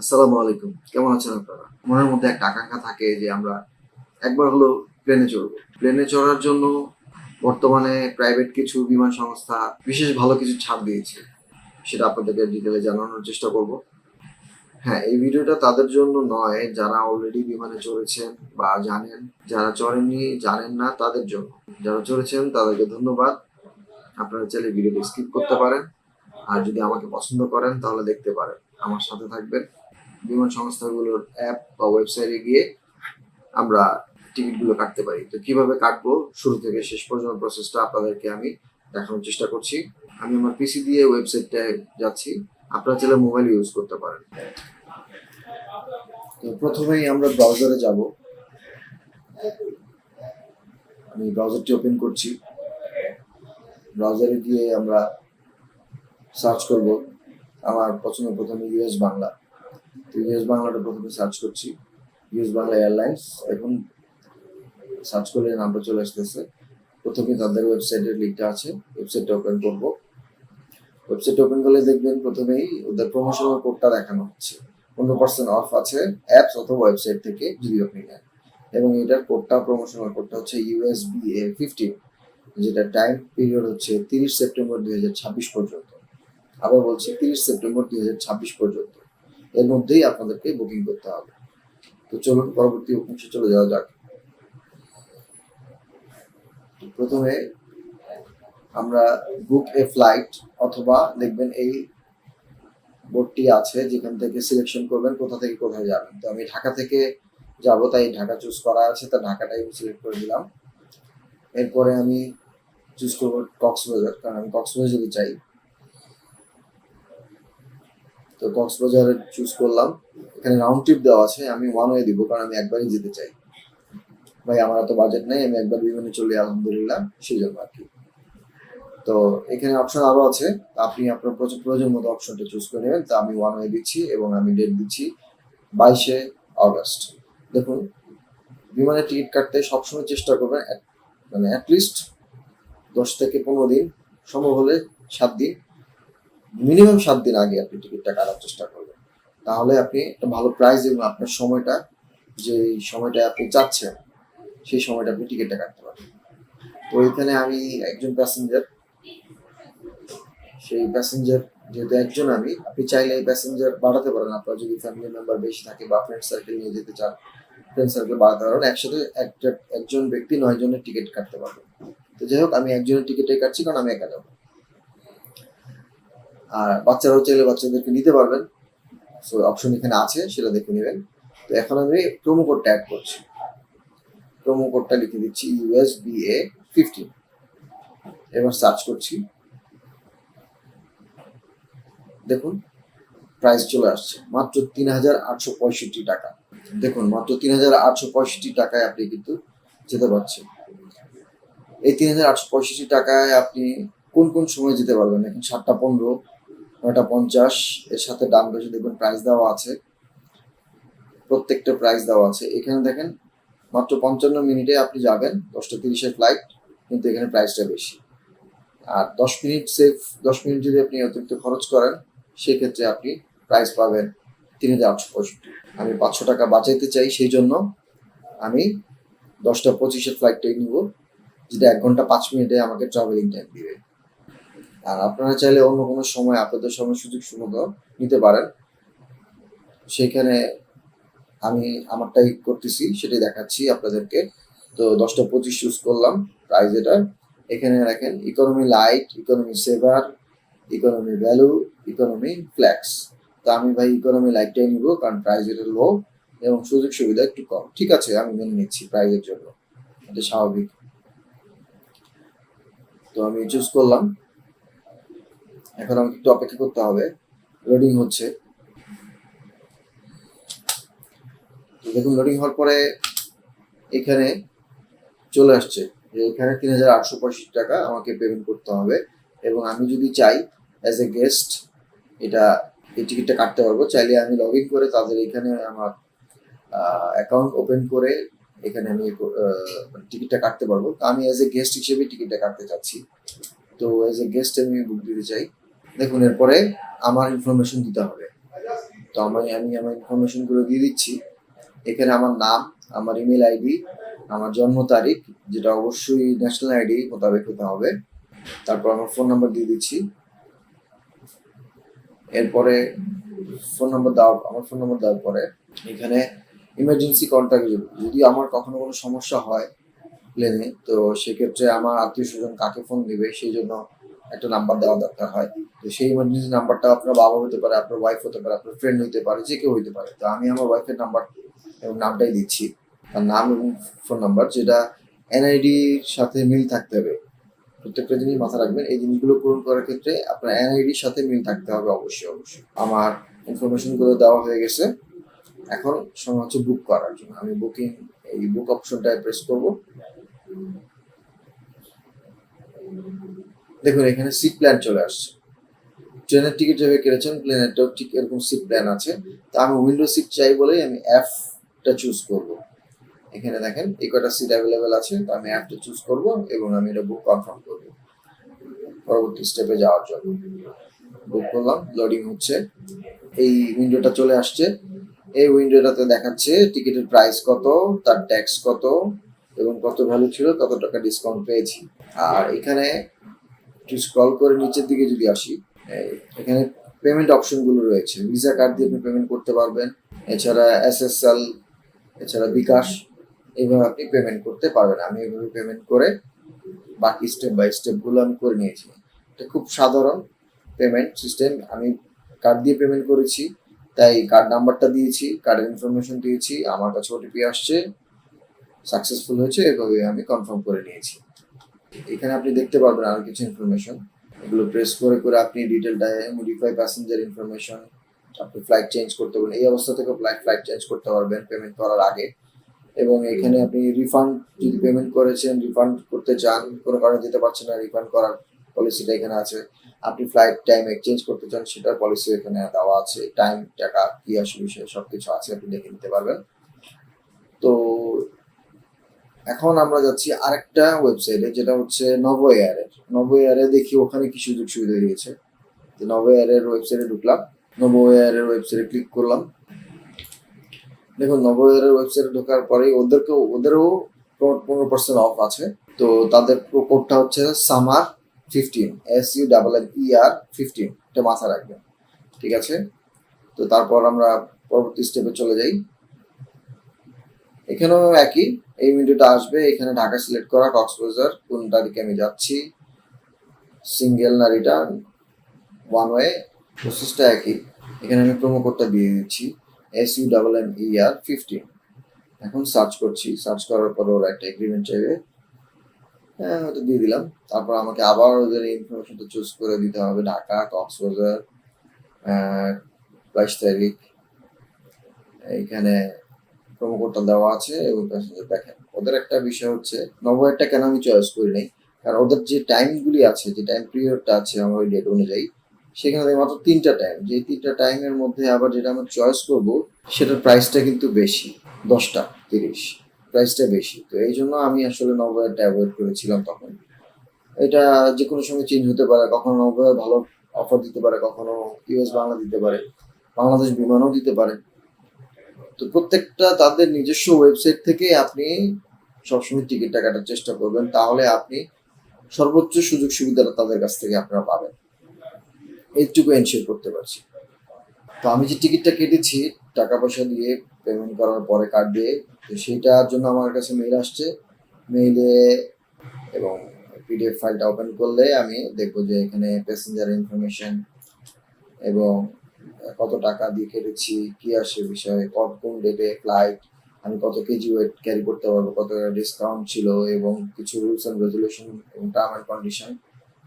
আসসালামু আলাইকুম। কেমন আছেন আপনারা? মনের মধ্যে একটা আকাঙ্ক্ষা থাকে যে আমরা একবার হলেও প্লেনে চড়বো। প্লেনে চড়ার জন্য বর্তমানে প্রাইভেট কিছু বিমান সংস্থা বিশেষ ভালো কিছু ছাড় দিয়েছে। সেটা আপনাদেরকে ডিটেইলে জানানোর চেষ্টা করব। হ্যাঁ, এই ভিডিওটা তাদের জন্য নয় যারা অলরেডি বিমানে চড়েছেন বা জানেন। যারা চড়েননি, জানেন না তাদের জন্য। যারা চড়েছেন তাদেরকে ধন্যবাদ। আপনারা চাইলে ভিডিওটি স্কিপ করতে পারেন। আর যদি আমাকে পছন্দ করেন তাহলে দেখতে পারেন। আমার সাথে থাকবেন। বিমান সংস্থাগুলোর অ্যাপ বা ওয়েবসাইটে গিয়ে আমরা টিকিটগুলো কাটতে পারি। তো কিভাবে কাটবো শুরু থেকে শেষ পর্যন্ত প্রসেসটা আপনাদেরকে আমি দেখানোর চেষ্টা করছি। আমি আমার পিসি দিয়ে ওয়েবসাইটটায় যাচ্ছি। আপনারা চাইলে মোবাইল ইউজ করতে পারেন। তো প্রথমেই আমরা ব্রাউজারে যাব। আমি ব্রাউজারটি ওপেন করছি। ব্রাউজারে গিয়ে আমরা সার্চ করব। আমার প্রথমে ইউএস বাংলা। তো ইউএস বাংলাটা প্রথমে সার্চ করছি। US Bangla airlines. এখন সার্চ করলে নামটা চলে আসতেছে। প্রথমে তাদের ওয়েবসাইটের লিঙ্কটা আছে, ওয়েবসাইটটা ওপেন করব। ওয়েবসাইট ওপেন করলে দেখবেন প্রথমেই ওদের প্রমোশনাল কোডটা দেখানো হচ্ছে। 15% অফ আছে অ্যাপস অথবা ওয়েবসাইট থেকে যদি আপনি নেন। এবং এটার কোডটা, প্রমোশনাল কোডটা হচ্ছে USBA15, যেটা টাইম পিরিয়ড হচ্ছে 30 সেপ্টেম্বর 2026 পর্যন্ত। আবার বলছি 30 সেপ্টেম্বর 2026 পর্যন্ত। এর মধ্যেই আপনাদেরকে বুকিং করতে হবে। তো চলুন পরবর্তী অংশে চলে যাওয়া যাক। প্রথমে আমরা বুক এ ফ্লাইট, অথবা দেখবেন এই বোর্ডটি আছে যেখান থেকে সিলেকশন করবেন কোথা থেকে কোথায় যাবেন। তো আমি ঢাকা থেকে যাব, তাই ঢাকা চুজ করা আছে, তা ঢাকাটাই সিলেক্ট করে দিলাম। এরপরে আমি চুজ করবো কক্সবাজার, কারণ আমি কক্সবাজারে চাই। তো কক্সবাজারে চুজ করলাম। এখানে রাউন্ড ট্রিপ দেওয়া আছে, আমি ওয়ান ওয়ে দিব কারণ আমি একবারই যেতে চাই। ভাই আমার এত বাজেট নেই, আমি একবার বিমানে চলে আলহামদুলিল্লাহ, সেই জন্য আর কি। তো এখানে অপশন আরো আছে, আপনি আপনার প্রয়োজন মতো অপশনটা চুজ করে নেবেন। তো আমি ওয়ান ওয়ে দিচ্ছি এবং আমি ডেট দিচ্ছি 22শে অগস্ট। দেখুন, বিমানের টিকিট কাটতে সবসময় চেষ্টা করবেন মানে অ্যাটলিস্ট 10 থেকে 15 দিন, সম্ভব হলে 7 দিন, মিনিমাম 7 দিন আগে আপনি টিকিটটা কাটার চেষ্টা করবেন। তাহলে আপনি একটা ভালো প্রাইস এবং আপনার সময়টা, যে সময়টা আপনি চাচ্ছেন সেই সময়টা আপনি টিকিটটা কাটতে পারবেন। তো এখানে আমি একজন প্যাসেঞ্জার, সেই প্যাসেঞ্জার যেহেতু একজন আপনি চাইলে এই প্যাসেঞ্জার বাড়াতে পারেন। আপনার যদি ফ্যামিলি মেম্বার বেশি থাকে বা ফ্রেন্ড সার্কেল নিয়ে যেতে চান, ফ্রেন্ড সার্কেল বাড়াতে পারবেন। একসাথে একজন ব্যক্তি 9 জনের টিকিট কাটতে পারবেন। তো যাই হোক, আমি একজনের টিকিটটাই কাটছি কারণ আমি একা যাবো। আর বাচ্চারাও চাইলে বাচ্চাদেরকে নিতে পারবেন। সো অপশন এখানে আছে, সেটা দেখে নেবেন। তো এখন আমি প্রোমো কোডটা অ্যাড করছি। প্রোমো কোডটা লিখে দিচ্ছি USBA15। এবার সার্চ করছি। দেখুন, প্রাইস চলে আসছে মাত্র 3,865 টাকা। দেখুন, মাত্র 3,865 টাকায় আপনি কিন্তু যেতে পারছেন। এই 3,865 টাকায় আপনি কোন কোন সময় যেতে পারবেন? এখন 7:15, 9:50, এর সাথে ডান পাশে দেখবেন প্রাইস দেওয়া আছে। প্রত্যেকটা প্রাইস দেওয়া আছে। এখানে দেখেন মাত্র 55 মিনিটে আপনি যাবেন, 10:30-এর ফ্লাইট, কিন্তু এখানে প্রাইসটা বেশি। আর 10 মিনিট যদি আপনি অতিরিক্ত খরচ করেন, সেক্ষেত্রে আপনি প্রাইস পাবেন 3,865। আমি 500 টাকা বাঁচাইতে চাই, সেই জন্য আমি 10:25-এর ফ্লাইটটাই নিব, যেটা 1 ঘন্টা 5 মিনিটে আমাকে ট্রাভেলিং টাইম দিবে। আর আপনারা চাইলে অন্য কোনো সময় আপনাদের সময় সুযোগ সুবিধা নিতে পারেন। সেখানে আমি আমারটাই করতেছি, সেটাই দেখাচ্ছি আপনাদেরকে। তো 10:25 চুজ করলাম, প্রাইস এটা। এখানে দেখেন ইকোনমি লাইট, ইকোনমি সেভার, ইকোনমি ভ্যালু, ইকোনমি ফ্ল্যাক্স। তো আমি ভাই ইকোনমি লাইটটাই নিব কারণ প্রাইস এটা লো এবং সুযোগ সুবিধা একটু কম। ঠিক আছে, আমি মেনে নিচ্ছি প্রাইসের জন্য, এটা স্বাভাবিক। তো আমি চুজ করলাম। এখন আমাকে একটু অপেক্ষা করতে হবে, লোডিং হচ্ছে। দেখুন, লোডিং হওয়ার পরে এখানে চলে আসছে যে এখানে 3,865 টাকা আমাকে পেমেন্ট করতে হবে। এবং আমি যদি চাই অ্যাজ এ গেস্ট এই টিকিটটা কাটতে পারবো। চাইলে আমি লগ ইন করে তাদের এখানে আমার অ্যাকাউন্ট ওপেন করে এখানে আমি টিকিটটা কাটতে পারবো। তো আমি অ্যাজ এ গেস্ট হিসেবে টিকিটটা কাটতে চাচ্ছি। তো অ্যাজ এ গেস্ট আমি বুক দিতে চাই। দেখুন, এরপরে আমার ইনফরমেশন দিতে হবে। তো আমি আমার ইনফরমেশনগুলো দিয়ে দিচ্ছি। এখানে আমার নাম, আমার ইমেল আইডি, আমার জন্ম তারিখ, যেটা অবশ্যই ন্যাশনাল আইডি মোতাবেক হতে হবে। তারপর আমার ফোন নাম্বার দিয়ে দিচ্ছি। এরপরে আমার ফোন নাম্বার দেওয়ার পরে এখানে ইমার্জেন্সি কন্ট্যাক্ট, যদি আমার কখনো কোনো সমস্যা হয় প্লেনে, তো সেক্ষেত্রে আমার আত্মীয় স্বজন কাকে ফোন দিবে সেই জন্য একটা নাম্বার দেওয়া দরকার হয়। তো সেই ইমার্জেন্সি নাম্বারটা আপনার বাবা হতে পারে, আপনার ওয়াইফ হতে পারে, আপনার ফ্রেন্ড হতে পারে, যে কেউ হতে পারে। তো আমি আমার ওয়াইফের নাম্বার এবং নামটাই দিচ্ছি, তার নাম এবং ফোন নাম্বার, যেটা এনআইডির সাথে মিল থাকতে হবে। প্রত্যেকটা জিনিস মাথা রাখবেন, এই জিনিসগুলো পূরণ করার ক্ষেত্রে আপনার এনআইডির সাথে মিল থাকতে হবে অবশ্যই। আমার ইনফরমেশনগুলো দেওয়া হয়ে গেছে। এখন সময় হচ্ছে বুক করার জন্য। আমি এই বুক অপশনটায় প্রেস করব। দেখুন এখানে সিট প্ল্যান চলে আসছে। ট্রেনের টিকিট যেভাবে কেটেছেন প্লেনেরটাও ঠিক এরকম সিট প্ল্যান আছে। তো আমি উইন্ডো সিট চাই বলেই আমি F-টা চুজ করব। এখানে দেখেন এই কটা সিট অ্যাভেলেবেল আছে, তো আমি F-টা চুজ করব এবং আমি এটা বুক কনফার্ম করব পরবর্তী স্টেপে যাওয়ার জন্য। বুক করলাম, লোডিং হচ্ছে, এই উইন্ডোটা চলে আসছে। এই উইন্ডোটাতে দেখাচ্ছে টিকিটের প্রাইস কত, তার ট্যাক্স কত এবং কত ভ্যালু ছিল, কত টাকা ডিসকাউন্ট পেয়েছি। আর এখানে একটু স্ক্রল করে নিচের দিকে যদি আসি, এখানে পেমেন্ট অপশনগুলো রয়েছে। ভিসা কার্ড দিয়ে আপনি পেমেন্ট করতে পারবেন, এছাড়া SSL, এছাড়া বিকাশ, এইভাবে আপনি পেমেন্ট করতে পারবেন। আমি এইভাবে পেমেন্ট করে বাকি স্টেপ বাই স্টেপগুলো আমি করে নিয়েছি। এটা খুব সাধারণ পেমেন্ট সিস্টেম। আমি কার্ড দিয়ে পেমেন্ট করেছি, তাই কার্ড নাম্বারটা দিয়েছি, কার্ডের ইনফরমেশন দিয়েছি, আমার কাছে ওটিপি আসছে, সাকসেসফুল হয়েছে, এভাবে আমি কনফার্ম করে নিয়েছি। এখানে আপনি দেখতে পারবেন আরো কিছু ইনফরমেশন, এগুলো প্রেস করে আপনি ডিটেলটা মডিফাই প্যাসেঞ্জার ইনফরমেশন, আপনি ফ্লাইট চেঞ্জ করতে পারবেন, এই অবস্থা থেকে ফ্লাইট চেঞ্জ করতে পারবেন পেমেন্ট করার আগে। এবং এখানে আপনি রিফান্ড, যদি পেমেন্ট করেছেন রিফান্ড করতে চান, কোনো কারণে দিতে পারছেন না, রিফান্ড করার পলিসিটা এখানে আছে। আপনি ফ্লাইট টাইম এক্সচেঞ্জ করতে চান, সেটার পলিসি এখানে দেওয়া আছে। টাইম, টাকা কি আসে বিষয়ে সবকিছু আছে, আপনি দেখে নিতে পারবেন। তো এখন আমরা যাচ্ছি আরেকটা ওয়েবসাইটে, যেটা হচ্ছে নভো এয়ারে। দেখি ওখানে কি সুযোগ সুবিধা দিয়েছে। তো নভো এয়ারের ওয়েবসাইটে ঢুকলাম, নভো এয়ারের ওয়েবসাইটে ক্লিক করলাম। দেখুন নভো এয়ারের ওয়েবসাইটে ঢোকার পরে ওদেরও 15% অফ আছে। তো তাদের কোডটা হচ্ছে সামার 15, SUMMER 15, এটা মাথা রাখবেন, ঠিক আছে। তো তারপর আমরা পরবর্তী স্টেপে চলে যাই। এখানেও একই, এই উইন্ডোটা আসবে। এখানে ঢাকা সিলেক্ট করা, কক্সবাজার, কোনটা দিকে আমি যাচ্ছি, সিঙ্গেল না রিটার্ন, ওয়ান ওয়ে, প্রসেসটা একই। এখানে আমি প্রোমো কোডটা দিয়ে দিচ্ছি SUMMER 15। এখন সার্চ করছি, সার্চ করার পর ওরা একটা এগ্রিমেন্ট চাইবে, হ্যাঁ হয়তো দিয়ে দিলাম। তারপর আমাকে আবার ওদের ইনফরমেশনটা চুজ করে দিতে হবে, ঢাকা, কক্সবাজার, 22 তারিখ। এইখানে প্রোমো কোডটা দেওয়া আছে এবং প্যাসেঞ্জার দেখেন। ওদের একটা বিষয় হচ্ছে, নভোএয়ারটা কেন আমি চয়েস করি নাই, কারণ ওদের যে টাইমগুলি আছে, যে টাইম পিরিয়ডটা আছে আমার ওই ডেট অনুযায়ী, সেখানে মাত্র 3টা টাইম। যে 3টা টাইমের মধ্যে আবার যেটা আমি চয়েস করব, সেটার প্রাইসটা কিন্তু বেশি, 10টা 30, প্রাইসটা বেশি। তো এই জন্য আমি আসলে নভোএয়ারটা অ্যাভয়েড করেছিলাম তখন। এটা যে কোনো সময় চেঞ্জ হতে পারে, কখনো নভোএয়ার ভালো অফার দিতে পারে, কখনো US বাংলা দিতে পারে, বাংলাদেশ বিমানও দিতে পারে। তো প্রত্যেকটা তাদের নিজস্ব ওয়েবসাইট থেকে আপনি সবসময় টিকিটটা কাটার চেষ্টা করবেন, তাহলে আপনি সর্বোচ্চ সুযোগ সুবিধাটা তাদের কাছ থেকে আপনারা পাবেন। এইটুকু এনশিওর করতে পারছি। তো আমি যে টিকিটটা কেটেছি টাকা পয়সা দিয়ে, পেমেন্ট করার পরে কার্ড দিয়ে, তো সেইটার জন্য আমার কাছে মেইল আসছে। মেইলে এবং PDF ফাইলটা ওপেন করলে আমি দেখবো যে এখানে প্যাসেঞ্জার ইনফরমেশন এবং কত টাকা দিয়ে কেটেছি, কি আসে বিষয়ে, কোন ডেটে ফ্লাইট, আমি কত কেজি ওয়েট ক্যারি করতে পারবো, কত ডিসকাউন্ট ছিল, এবং কিছু রুলস অ্যান্ড রেজুলেশন এবং টার্ম অ্যান্ড কন্ডিশন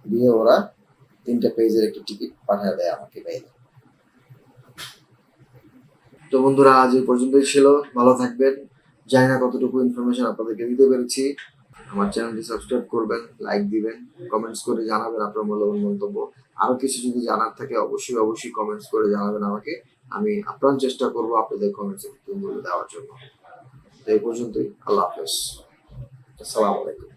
দিয়ে ওরা 3টা পেজের একটা টিকিট পাঠিয়ে দেয় আমাকে মেইলে। তো বন্ধুরা আজ এই পর্যন্তই ছিল, ভালো থাকবেন। জানি না কতটুকু ইনফরমেশন আপনাদেরকে দিতে পেরেছি। আমার চ্যানেলটি সাবস্ক্রাইব করবেন, লাইক দিবেন, কমেন্টস করে জানাবেন আপনার মূল্যবান মন্তব্য। আরো কিছু যদি জানার থাকে অবশ্যই কমেন্টস করে জানাবেন আমাকে। আমি আপ্রাণ চেষ্টা করবো আপনাদের কমেন্টসে উত্তরগুলো দেওয়ার জন্য। তো এই পর্যন্তই, আল্লাহ হাফেজ, আসসালামু আলাইকুম।